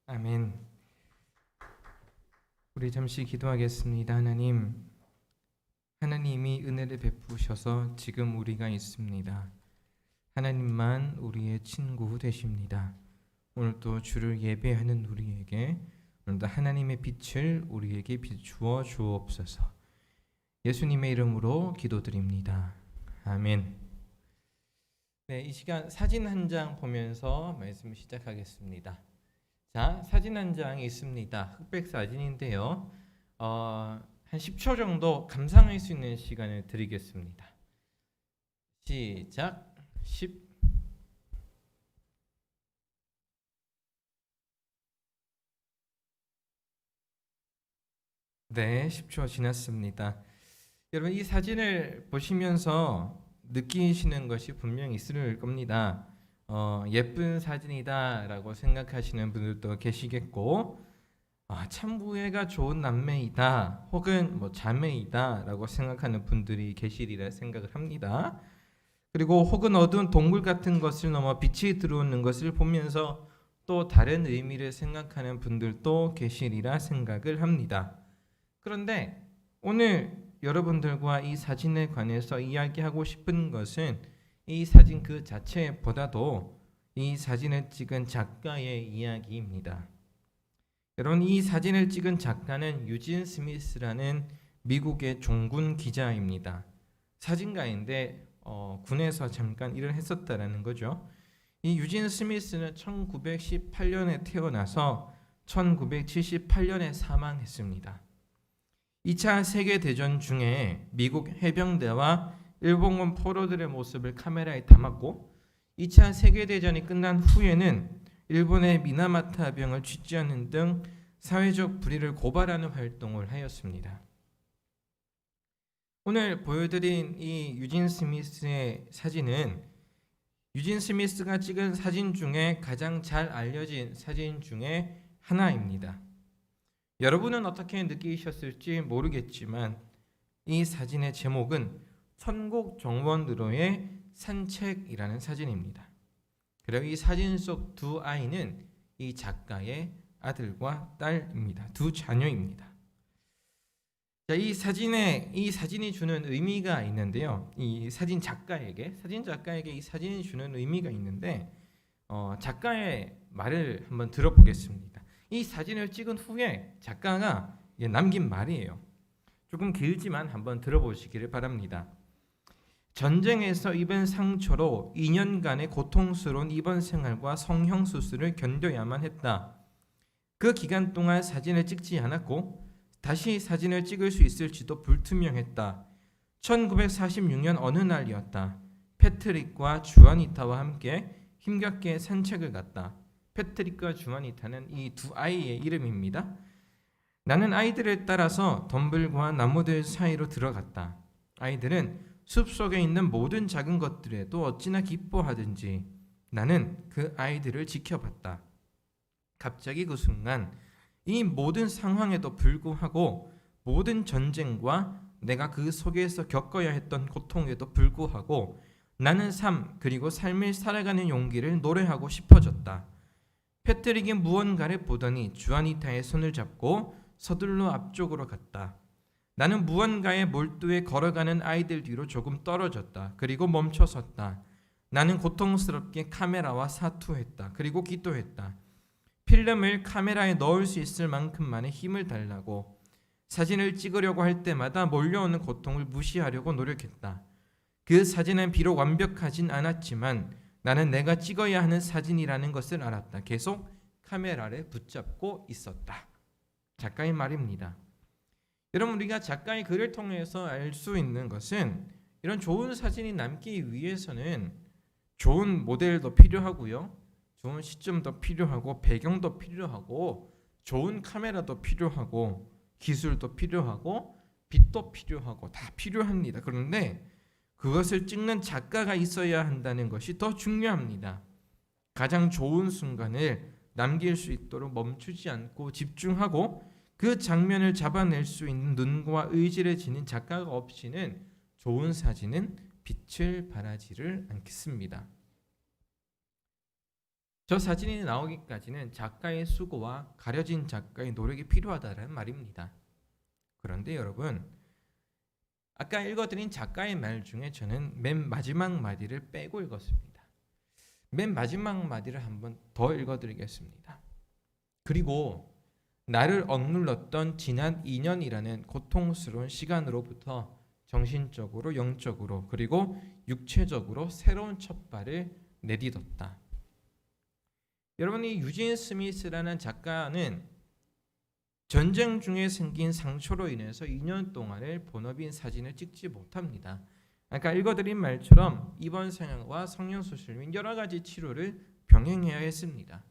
아멘. 우리 잠시 기도하겠습니다. 하나님이 은혜를 베푸셔서 지금 우리가 있습니다. 하나님만 우리의 친구 되십니다. 오늘도 주를 예배하는 우리에게 오늘도 하나님의 빛을 우리에게 비추어 주옵소서. 예수님의 이름으로 기도드립니다. 아멘. 네, 이 시간 사진 한 장 보면서 말씀 시작하겠습니다. 자, 사진 한 장이 있습니다. 흑백 사진인데요. 한 10초 정도 감상할 수 있는 시간을 드리겠습니다. 시작. 10. 네, 10초 지났습니다. 여러분, 이 사진을 보시면서 느끼시는 것이 분명히 있을 겁니다. 예쁜 사진이다라고 생각하시는 분들도 계시겠고, 참부애가 좋은 남매이다, 혹은 자매이다라고 생각하는 분들이 계시리라 생각을 합니다. 그리고 혹은 어두운 동굴 같은 것을 넘어 빛이 들어오는 것을 보면서 또 다른 의미를 생각하는 분들도 계시리라 생각을 합니다. 그런데 오늘 여러분들과 이 사진에 관해서 이야기하고 싶은 것은 이 사진 그 자체보다도 이 사진을 찍은 작가의 이야기입니다. 여러분, 이 사진을 찍은 작가는 유진 스미스라는 미국의 종군 기자입니다. 사진가인데 군에서 잠깐 일을 했었다라는 거죠. 이 유진 스미스는 1918년에 태어나서 1978년에 사망했습니다. 2차 세계대전 중에 미국 해병대와 일본군 포로들의 모습을 카메라에 담았고 2차 세계대전이 끝난 후에는 일본의 미나마타 병을 취재하는 등 사회적 불의를 고발하는 활동을 하였습니다. 오늘 보여드린 이 유진 스미스의 사진은 유진 스미스가 찍은 사진 중에 가장 잘 알려진 사진 중에 하나입니다. 여러분은 어떻게 느끼셨을지 모르겠지만 이 사진의 제목은 천국 정원으로의 산책이라는 사진입니다. 그리고 이 사진 속 두 아이는 이 작가의 아들과 딸입니다. 두 자녀입니다. 자, 이 사진이 주는 의미가 있는데요. 이 사진 작가에게 이 사진이 주는 의미가 있는데 작가의 말을 한번 들어보겠습니다. 이 사진을 찍은 후에 작가가 남긴 말이에요. 조금 길지만 한번 들어보시기를 바랍니다. 전쟁에서 입은 상처로 2년간의 고통스러운 입원 생활과 성형수술을 견뎌야만 했다. 그 기간 동안 사진을 찍지 않았고 다시 사진을 찍을 수 있을지도 불투명했다. 1946년 어느 날이었다. 패트릭과 주아니타와 함께 힘겹게 산책을 갔다. 패트릭과 주아니타는 이 두 아이의 이름입니다. 나는 아이들을 따라서 덤불과 나무들 사이로 들어갔다. 아이들은 숲속에 있는 모든 작은 것들에도 어찌나 기뻐하든지 나는 그 아이들을 지켜봤다. 갑자기 그 순간 이 모든 상황에도 불구하고 모든 전쟁과 내가 그 속에서 겪어야 했던 고통에도 불구하고 나는 삶 그리고 삶을 살아가는 용기를 노래하고 싶어졌다. 패트릭이 무언가를 보더니 주아니타의 손을 잡고 서둘러 앞쪽으로 갔다. 나는 무언가에 몰두해 걸어가는 아이들 뒤로 조금 떨어졌다. 그리고 멈춰섰다. 나는 고통스럽게 카메라와 사투했다. 그리고 기도했다. 필름을 카메라에 넣을 수 있을 만큼만의 힘을 달라고. 사진을 찍으려고 할 때마다 몰려오는 고통을 무시하려고 노력했다. 그 사진은 비록 완벽하진 않았지만 나는 내가 찍어야 하는 사진이라는 것을 알았다. 계속 카메라를 붙잡고 있었다. 작가의 말입니다. 여러분, 우리가 작가의 글을 통해서 알 수 있는 것은 이런 좋은 사진이 남기 위해서는 좋은 모델도 필요하고요. 좋은 시점도 필요하고 배경도 필요하고 좋은 카메라도 필요하고 기술도 필요하고 빛도 필요하고 다 필요합니다. 그런데 그것을 찍는 작가가 있어야 한다는 것이 더 중요합니다. 가장 좋은 순간을 남길 수 있도록 멈추지 않고 집중하고 그 장면을 잡아낼 수 있는 눈과 의지를 지닌 작가가 없이는 좋은 사진은 빛을 발하지를 않겠습니다. 저 사진이 나오기까지는 작가의 수고와 가려진 작가의 노력이 필요하다는 말입니다. 그런데 여러분, 아까 읽어드린 작가의 말 중에 저는 맨 마지막 마디를 빼고 읽었습니다. 맨 마지막 마디를 한번 더 읽어드리겠습니다. 그리고 나를 억눌렀던 지난 2년이라는 고통스러운 시간으로부터 정신적으로, 영적으로, 그리고 육체적으로 새로운 첫 발을 내딛었다. 여러분, 이 유진 스미스라는 작가는 전쟁 중에 생긴 상처로 인해서 2년 동안을 본업인 사진을 찍지 못합니다. 아까 읽어드린 말처럼 입원 상황과 성형수술 및 여러 가지 치료를 병행해야 했습니다.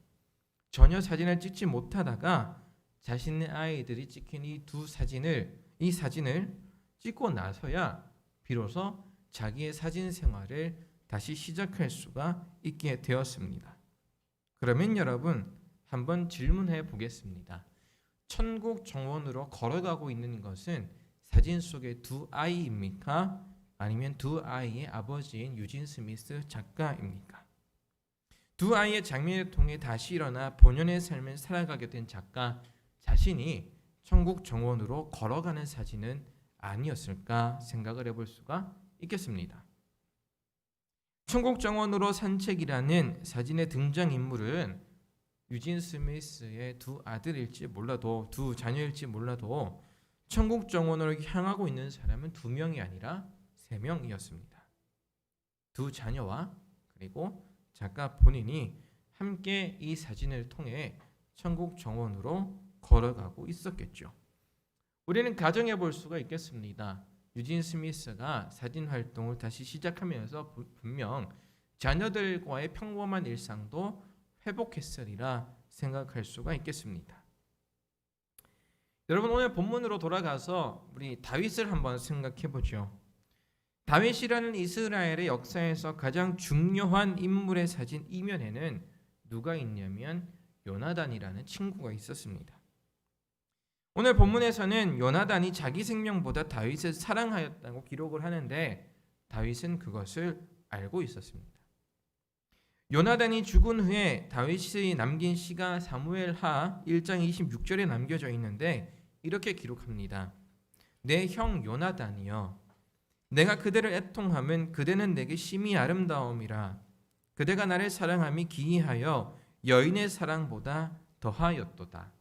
전혀 사진을 찍지 못하다가 자신의 아이들이 찍힌 이 사진을 찍고 나서야 비로소 자기의 사진 생활을 다시 시작할 수가 있게 되었습니다. 그러면 여러분, 한번 질문해 보겠습니다. 천국 정원으로 걸어가고 있는 것은 사진 속의 두 아이입니까? 아니면 두 아이의 아버지인 유진 스미스 작가입니까? 두 아이의 장면을 통해 다시 일어나 본연의 삶을 살아가게 된 작가 자신이 천국 정원으로 걸어가는 사진은 아니었을까 생각을 해볼 수가 있겠습니다. 천국 정원으로 산책이라는 사진의 등장인물은 유진 스미스의 두 아들일지 몰라도, 두 자녀일지 몰라도 천국 정원으로 향하고 있는 사람은 2명이 아니라 3명이었습니다. 두 자녀와 그리고 작가 본인이 함께 이 사진을 통해 천국 정원으로 걸어가고 있었겠죠. 우리는 가정해 볼 수가 있겠습니다. 유진 스미스가 사진 활동을 다시 시작하면서 분명 자녀들과의 평범한 일상도 회복했으리라 생각할 수가 있겠습니다. 여러분, 오늘 본문으로 돌아가서 우리 다윗을 한번 생각해 보죠. 다윗이라는 이스라엘의 역사에서 가장 중요한 인물의 사진 이면에는 누가 있냐면 요나단이라는 친구가 있었습니다. 오늘 본문에서는 요나단이 자기 생명보다 다윗을 사랑하였다고 기록을 하는데 다윗은 그것을 알고 있었습니다. 요나단이 죽은 후에 다윗이 남긴 시가 사무엘하 1장 26절에 남겨져 있는데 이렇게 기록합니다. 내 형 요나단이여, 내가 그대를 애통함은 그대는 내게 심히 아름다움이라. 그대가 나를 사랑함이 기이하여 여인의 사랑보다 더하였도다.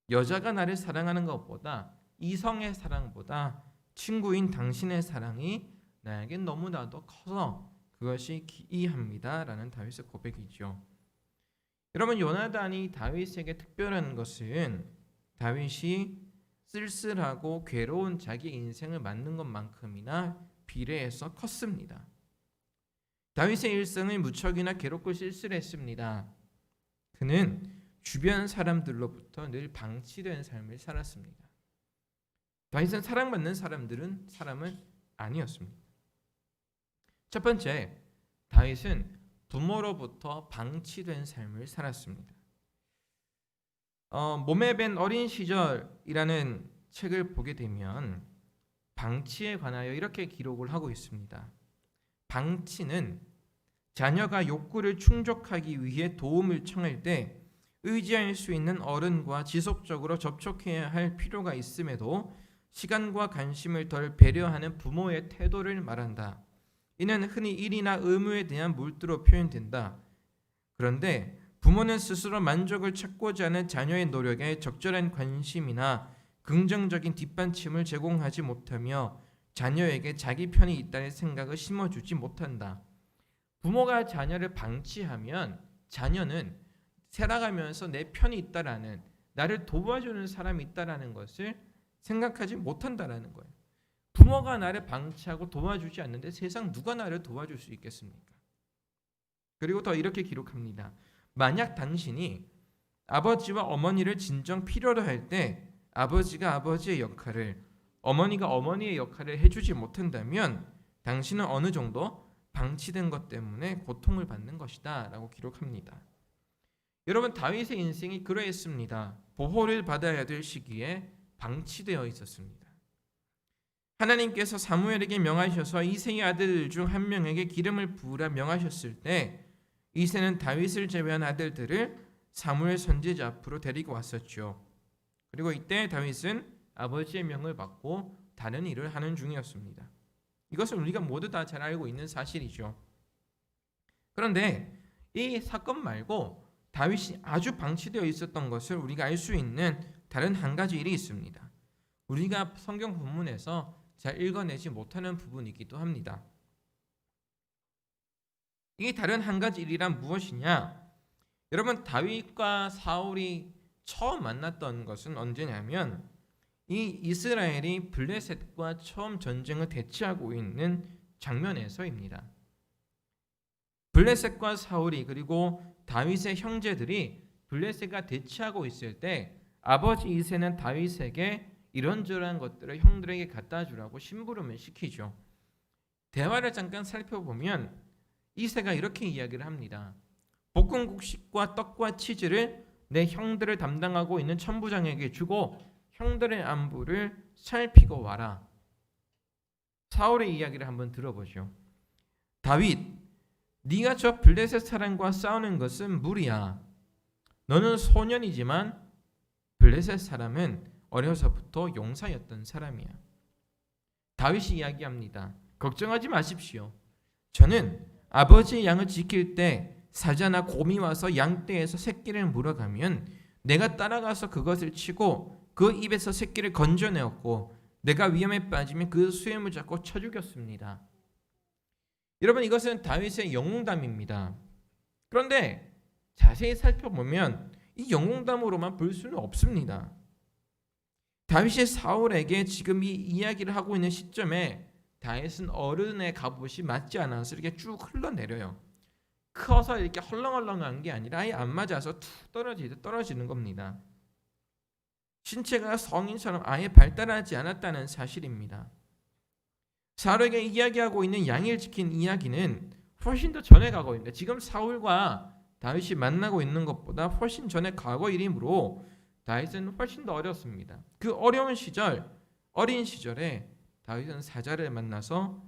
여자가 나를 사랑하는 것보다, 이성의 사랑보다 친구인 당신의 사랑이 나에겐 너무나도 커서 그것이 기이합니다 라는 다윗의 고백이죠. 여러분, 요나단이 다윗에게 특별한 것은 다윗이 쓸쓸하고 괴로운 자기 인생을 맞는 것만큼이나 비례해서 컸습니다. 다윗의 일생은 무척이나 괴롭고 쓸쓸했습니다. 그는 주변 사람들로부터 늘 방치된 삶을 살았습니다. 다윗은 사랑받는 사람은 아니었습니다. 첫 번째, 다윗은 부모로부터 방치된 삶을 살았습니다. 몸에 밴 어린 시절이라는 책을 보게 되면 방치에 관하여 이렇게 기록을 하고 있습니다. 방치는 자녀가 욕구를 충족하기 위해 도움을 청할 때 의지할 수 있는 어른과 지속적으로 접촉해야 할 필요가 있음에도 시간과 관심을 덜 배려하는 부모의 태도를 말한다. 이는 흔히 일이나 의무에 대한 몰두로 표현된다. 그런데 부모는 스스로 만족을 찾고자 하는 자녀의 노력에 적절한 관심이나 긍정적인 뒷받침을 제공하지 못하며 자녀에게 자기 편이 있다는 생각을 심어주지 못한다. 부모가 자녀를 방치하면 자녀는 살아가면서 내 편이 있다라는, 나를 도와주는 사람이 있다라는 것을 생각하지 못한다라는 거예요. 부모가 나를 방치하고 도와주지 않는데 세상 누가 나를 도와줄 수 있겠습니까? 그리고 더 이렇게 기록합니다. 만약 당신이 아버지와 어머니를 진정 필요로 할 때 아버지가 아버지의 역할을, 어머니가 어머니의 역할을 해주지 못한다면 당신은 어느 정도 방치된 것 때문에 고통을 받는 것이다 라고 기록합니다. 여러분, 다윗의 인생이 그러했습니다. 보호를 받아야 될 시기에 방치되어 있었습니다. 하나님께서 사무엘에게 명하셔서 이새의 아들 중 한 명에게 기름을 부으라 명하셨을 때 이새는 다윗을 제외한 아들들을 사무엘 선지자 앞으로 데리고 왔었죠. 그리고 이때 다윗은 아버지의 명을 받고 다른 일을 하는 중이었습니다. 이것은 우리가 모두 다 잘 알고 있는 사실이죠. 그런데 이 사건 말고 다윗이 아주 방치되어 있었던 것을 우리가 알 수 있는 다른 한 가지 일이 있습니다. 우리가 성경 본문에서 잘 읽어내지 못하는 부분이기도 합니다. 이 다른 한 가지 일이란 무엇이냐? 여러분, 다윗과 사울이 처음 만났던 것은 언제냐면 이 이스라엘이 블레셋과 처음 전쟁을 대치하고 있는 장면에서입니다. 블레셋과 사울이 그리고 다윗의 형제들이 블레셋과 대치하고 있을 때 아버지 이새는 다윗에게 이런저런 것들을 형들에게 갖다 주라고 심부름을 시키죠. 대화를 잠깐 살펴보면 이새가 이렇게 이야기를 합니다. 볶은 곡식과 떡과 치즈를 내 형들을 담당하고 있는 천부장에게 주고 형들의 안부를 살피고 와라. 사울의 이야기를 한번 들어보죠. 다윗, 네가 저 블레셋 사람과 싸우는 것은 무리야. 너는 소년이지만 블레셋 사람은 어려서부터 용사였던 사람이야. 다윗이 이야기합니다. 걱정하지 마십시오. 저는 아버지의 양을 지킬 때 사자나 곰이 와서 양떼에서 새끼를 물어가면 내가 따라가서 그것을 치고 그 입에서 새끼를 건져내었고 내가 위험에 빠지면 그 수염을 잡고 쳐 죽였습니다. 여러분, 이것은 다윗의 영웅담입니다. 그런데 자세히 살펴보면 이 영웅담으로만 볼 수는 없습니다. 다윗이 사울에게 지금 이 이야기를 하고 있는 시점에 다윗은 어른의 갑옷이 맞지 않아서 이렇게 쭉 흘러내려요. 커서 이렇게 헐렁헐렁한 게 아니라 아예 안 맞아서 툭 떨어지는 겁니다. 신체가 성인처럼 아예 발달하지 않았다는 사실입니다. 사울에게 이야기하고 있는 양을 지킨 이야기는 훨씬 더 전에 가고 있는데 지금 사울과 다윗이 만나고 있는 것보다 훨씬 전에 과거 일이므로 다윗은 훨씬 더 어렸습니다. 그 어려운 시절, 어린 시절에 다윗은 사자를 만나서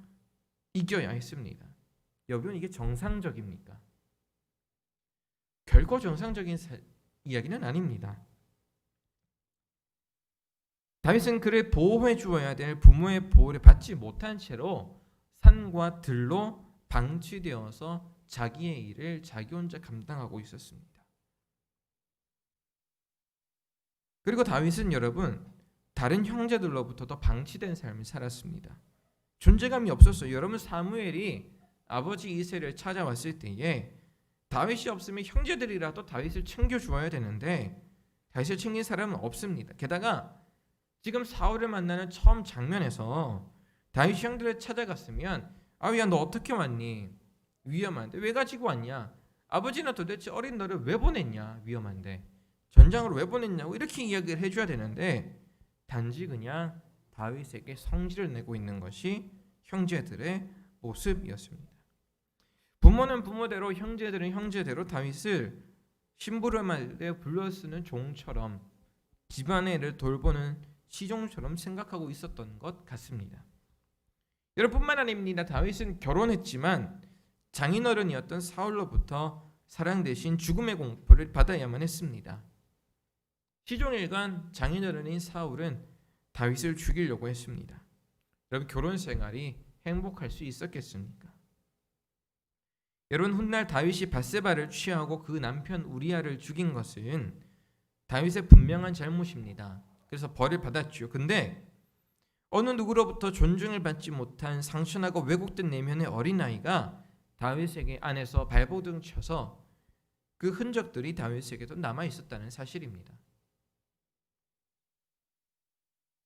이겨야 했습니다. 여러분, 이게 정상적입니까? 결코 정상적인 이야기는 아닙니다. 다윗은 그를 보호해 주어야 될 부모의 보호를 받지 못한 채로 산과 들로 방치되어서 자기의 일을 자기 혼자 감당하고 있었습니다. 그리고 다윗은 여러분 다른 형제들로부터도 방치된 삶을 살았습니다. 존재감이 없었어요. 여러분, 사무엘이 아버지 이새를 찾아왔을 때에 다윗이 없으면 형제들이라도 다윗을 챙겨주어야 되는데 다윗을 챙긴 사람은 없습니다. 게다가 지금 사울을 만나는 처음 장면에서 다윗이 형들을 찾아갔으면 야, 너 어떻게 왔니? 위험한데 왜 가지고 왔냐? 아버지는 도대체 어린 너를 왜 보냈냐? 위험한데 전장으로 왜 보냈냐고 이렇게 이야기를 해줘야 되는데 단지 그냥 다윗에게 성질을 내고 있는 것이 형제들의 모습이었습니다. 부모는 부모대로 형제들은 형제대로 다윗을 심부름할 불러 쓰는 종처럼 집안의 일을 돌보는 시종처럼 생각하고 있었던 것 같습니다. 여러분뿐만 아닙니다. 다윗은 결혼했지만 장인어른이었던 사울로부터 사랑 대신 죽음의 공포를 받아야만 했습니다. 시종일관 장인어른인 사울은 다윗을 죽이려고 했습니다. 여러분, 결혼 생활이 행복할 수 있었겠습니까? 여러분, 훗날 다윗이 밧세바를 취하고 그 남편 우리아를 죽인 것은 다윗의 분명한 잘못입니다. 그래서 벌을 받았죠. 근데 어느 누구로부터 존중을 받지 못한 상처나고 왜곡된 내면의 어린아이가 다윗에게 안에서 발버둥 쳐서 그 흔적들이 다윗에게도 남아 있었다는 사실입니다.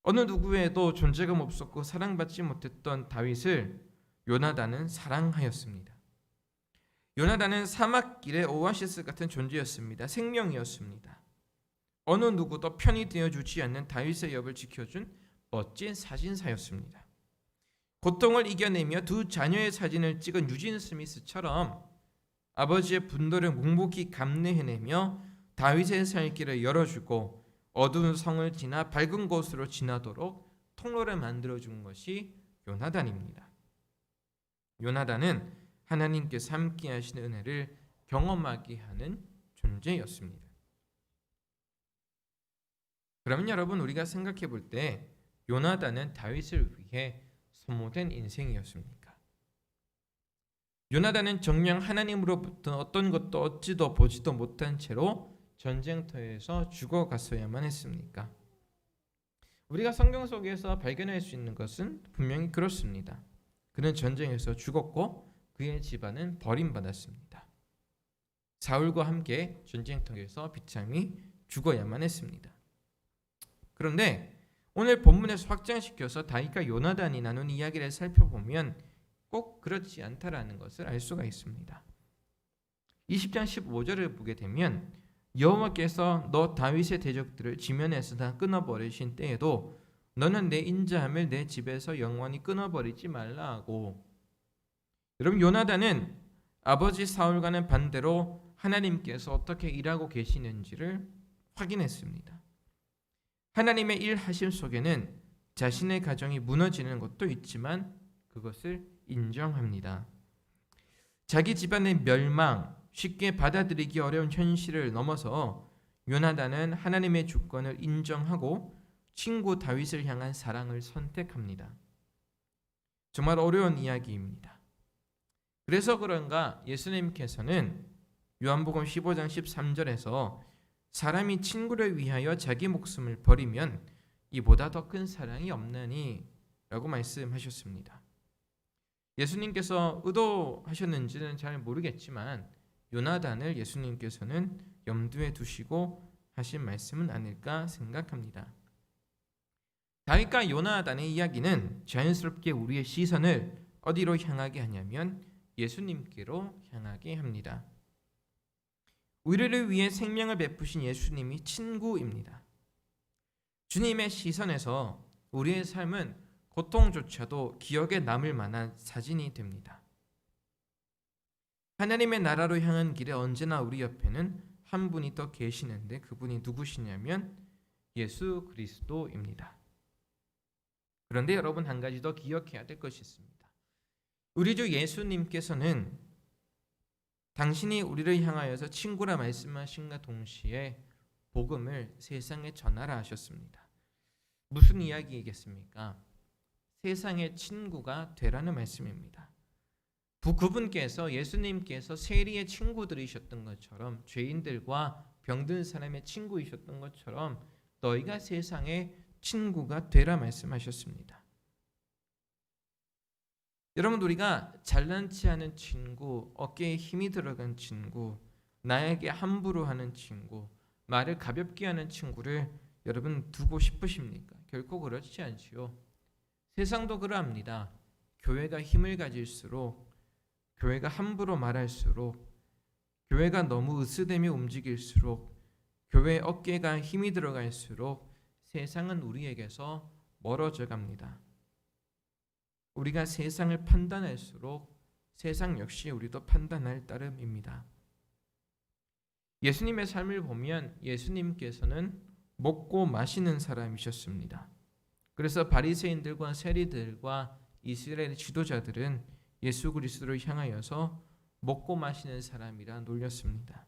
어느 누구에도 존재감 없었고 사랑받지 못했던 다윗을 요나단은 사랑하였습니다. 요나단은 사막길의 오아시스 같은 존재였습니다. 생명이었습니다. 어느 누구도 편이 되어주지 않는 다윗의 옆을 지켜준 멋진 사진사였습니다. 고통을 이겨내며 두 자녀의 사진을 찍은 유진 스미스처럼 아버지의 분노를 묵묵히 감내해내며 다윗의 살 길을 열어주고 어두운 성을 지나 밝은 곳으로 지나도록 통로를 만들어준 것이 요나단입니다. 요나단은 하나님께서 함께 하시는 은혜를 경험하게 하는 존재였습니다. 그러면 여러분, 우리가 생각해 볼 때 요나단은 다윗을 위해 소모된 인생이었습니까? 요나단은 정녕 하나님으로부터 어떤 것도 얻지도 보지도 못한 채로 전쟁터에서 죽어갔어야만 했습니까? 우리가 성경 속에서 발견할 수 있는 것은 분명히 그렇습니다. 그는 전쟁에서 죽었고 그의 집안은 버림받았습니다. 사울과 함께 전쟁터에서 비참히 죽어야만 했습니다. 그런데 오늘 본문에서 확장시켜서 다윗과 요나단이 나눈 이야기를 살펴보면 꼭 그렇지 않다라는 것을 알 수가 있습니다. 20장 15절을 보게 되면 여호와께서 너 다윗의 대적들을 지면에서 다 끊어버리신 때에도 너는 내 인자함을 내 집에서 영원히 끊어버리지 말라 하고, 여러분, 요나단은 아버지 사울과는 반대로 하나님께서 어떻게 일하고 계시는지를 확인했습니다. 하나님의 일하심 속에는 자신의 가정이 무너지는 것도 있지만 그것을 인정합니다. 자기 집안의 멸망, 쉽게 받아들이기 어려운 현실을 넘어서 요나단은 하나님의 주권을 인정하고 친구 다윗을 향한 사랑을 선택합니다. 정말 어려운 이야기입니다. 그래서 그런가 예수님께서는 요한복음 15장 13절에서 사람이 친구를 위하여 자기 목숨을 버리면 이보다 더 큰 사랑이 없나니 라고 말씀하셨습니다. 예수님께서 의도하셨는지는 잘 모르겠지만 요나단을 예수님께서는 염두에 두시고 하신 말씀은 아닐까 생각합니다. 다윗과 요나단의 이야기는 자연스럽게 우리의 시선을 어디로 향하게 하냐면 예수님께로 향하게 합니다. 우리를 위해 생명을 베푸신 예수님이 친구입니다. 주님의 시선에서 우리의 삶은 고통조차도 기억에 남을 만한 사진이 됩니다. 하나님의 나라로 향한 길에 언제나 우리 옆에는 한 분이 더 계시는데 그분이 누구시냐면 예수 그리스도입니다. 그런데 여러분, 한 가지 더 기억해야 될 것이 있습니다. 우리 주 예수님께서는 당신이 우리를 향하여서 친구라 말씀하신과 동시에 복음을 세상에 전하라 하셨습니다. 무슨 이야기이겠습니까? 세상의 친구가 되라는 말씀입니다. 그분께서, 예수님께서 세리의 친구들이셨던 것처럼, 죄인들과 병든 사람의 친구이셨던 것처럼 너희가 세상의 친구가 되라 말씀하셨습니다. 여러분, 우리가 잘난치 않은 친구, 어깨에 힘이 들어간 친구, 나에게 함부로 하는 친구, 말을 가볍게 하는 친구를 여러분 두고 싶으십니까? 결코 그렇지 않지요. 세상도 그러합니다. 교회가 힘을 가질수록, 교회가 함부로 말할수록, 교회가 너무 으스대며 움직일수록, 교회의 어깨가 힘이 들어갈수록 세상은 우리에게서 멀어져 갑니다. 우리가 세상을 판단할수록 세상 역시 우리도 판단할 따름입니다. 예수님의 삶을 보면 예수님께서는 먹고 마시는 사람이셨습니다. 그래서 바리새인들과 세리들과 이스라엘 지도자들은 예수 그리스도를 향하여서 먹고 마시는 사람이라 놀렸습니다.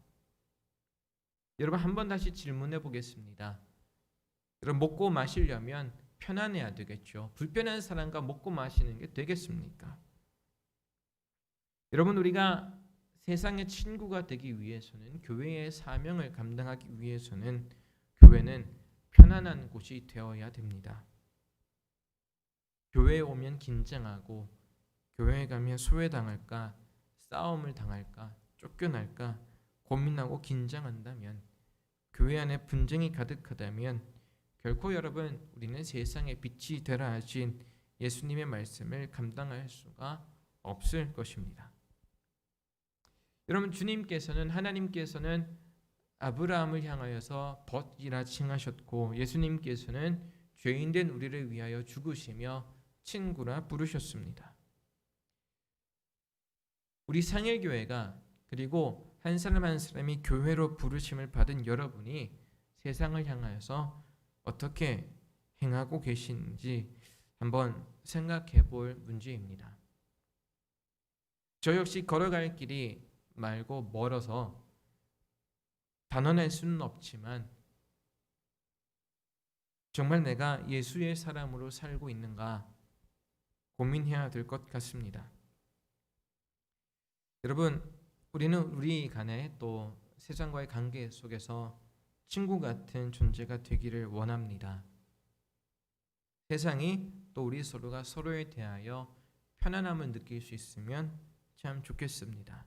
여러분, 한번 다시 질문해 보겠습니다. 여러분, 먹고 마시려면 편안해야 되겠죠. 불편한 사람과 먹고 마시는 게 되겠습니까? 여러분, 우리가 세상의 친구가 되기 위해서는, 교회의 사명을 감당하기 위해서는 교회는 편안한 곳이 되어야 됩니다. 교회에 오면 긴장하고, 교회에 가면 소외당할까, 싸움을 당할까, 쫓겨날까 고민하고 긴장한다면, 교회 안에 분쟁이 가득하다면 결코 여러분, 우리는 세상의 빛이 되라 하신 예수님의 말씀을 감당할 수가 없을 것입니다. 여러분, 주님께서는, 하나님께서는 아브라함을 향하여서 벗이라 칭하셨고, 예수님께서는 죄인된 우리를 위하여 죽으시며 친구라 부르셨습니다. 우리 상일교회가, 그리고 한 사람 한 사람이 교회로 부르심을 받은 여러분이 세상을 향하여서 어떻게 행하고 계신지 한번 생각해 볼 문제입니다. 저 역시 걸어갈 길이 말고 멀어서 단언할 수는 없지만 정말 내가 예수의 사람으로 살고 있는가 고민해야 될 것 같습니다. 여러분, 우리는 우리 간에 또 세상과의 관계 속에서 친구 같은 존재가 되기를 원합니다. 세상이 또 우리 서로가 서로에 대하여 편안함을 느낄 수 있으면 참 좋겠습니다.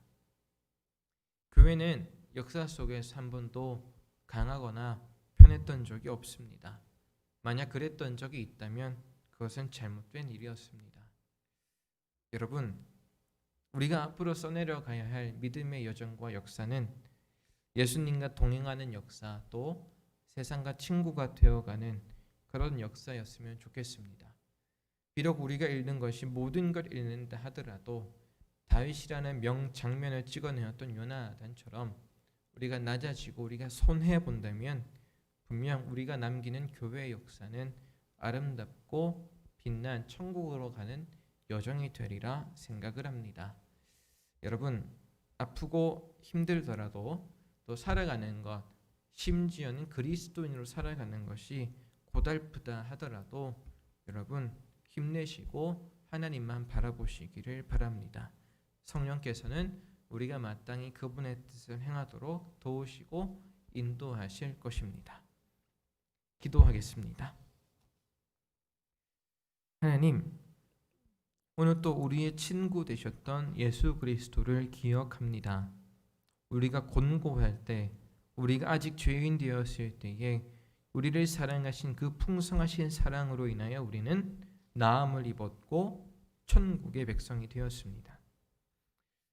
교회는 역사 속에서 한 번도 강하거나 편했던 적이 없습니다. 만약 그랬던 적이 있다면 그것은 잘못된 일이었습니다. 여러분, 우리가 앞으로 써내려 가야 할 믿음의 여정과 역사는 예수님과 동행하는 역사, 또 세상과 친구가 되어가는 그런 역사였으면 좋겠습니다. 비록 우리가 읽는 것이 모든 걸 읽는다 하더라도 다윗이라는 명장면을 찍어내었던 요나단처럼 우리가 낮아지고 우리가 손해 본다면 분명 우리가 남기는 교회의 역사는 아름답고 빛난 천국으로 가는 여정이 되리라 생각을 합니다. 여러분, 아프고 힘들더라도 또 살아가는 것, 심지어는 그리스도인으로 살아가는 것이 고달프다 하더라도 여러분 힘내시고 하나님만 바라보시기를 바랍니다. 성령께서는 우리가 마땅히 그분의 뜻을 행하도록 도우시고 인도하실 것입니다. 기도하겠습니다. 하나님, 오늘 또 우리의 친구 되셨던 예수 그리스도를 기억합니다. 우리가 곤고할 때, 우리가 아직 죄인 되었을 때에 우리를 사랑하신 그 풍성하신 사랑으로 인하여 우리는 나음을 입었고 천국의 백성이 되었습니다.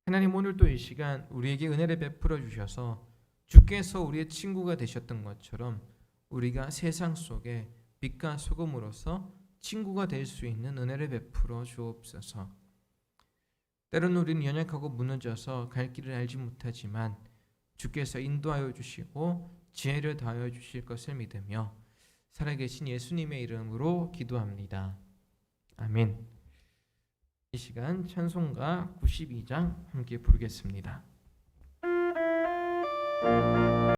하나님, 오늘 또 이 시간 우리에게 은혜를 베풀어 주셔서 주께서 우리의 친구가 되셨던 것처럼 우리가 세상 속에 빛과 소금으로서 친구가 될 수 있는 은혜를 베풀어 주옵소서. 때로는 우리는 연약하고 무너져서 갈 길을 알지 못하지만 주께서 인도하여 주시고 지혜를 더하여 주실 것을 믿으며 살아계신 예수님의 이름으로 기도합니다. 아멘. 이 시간 찬송가 92장 함께 부르겠습니다.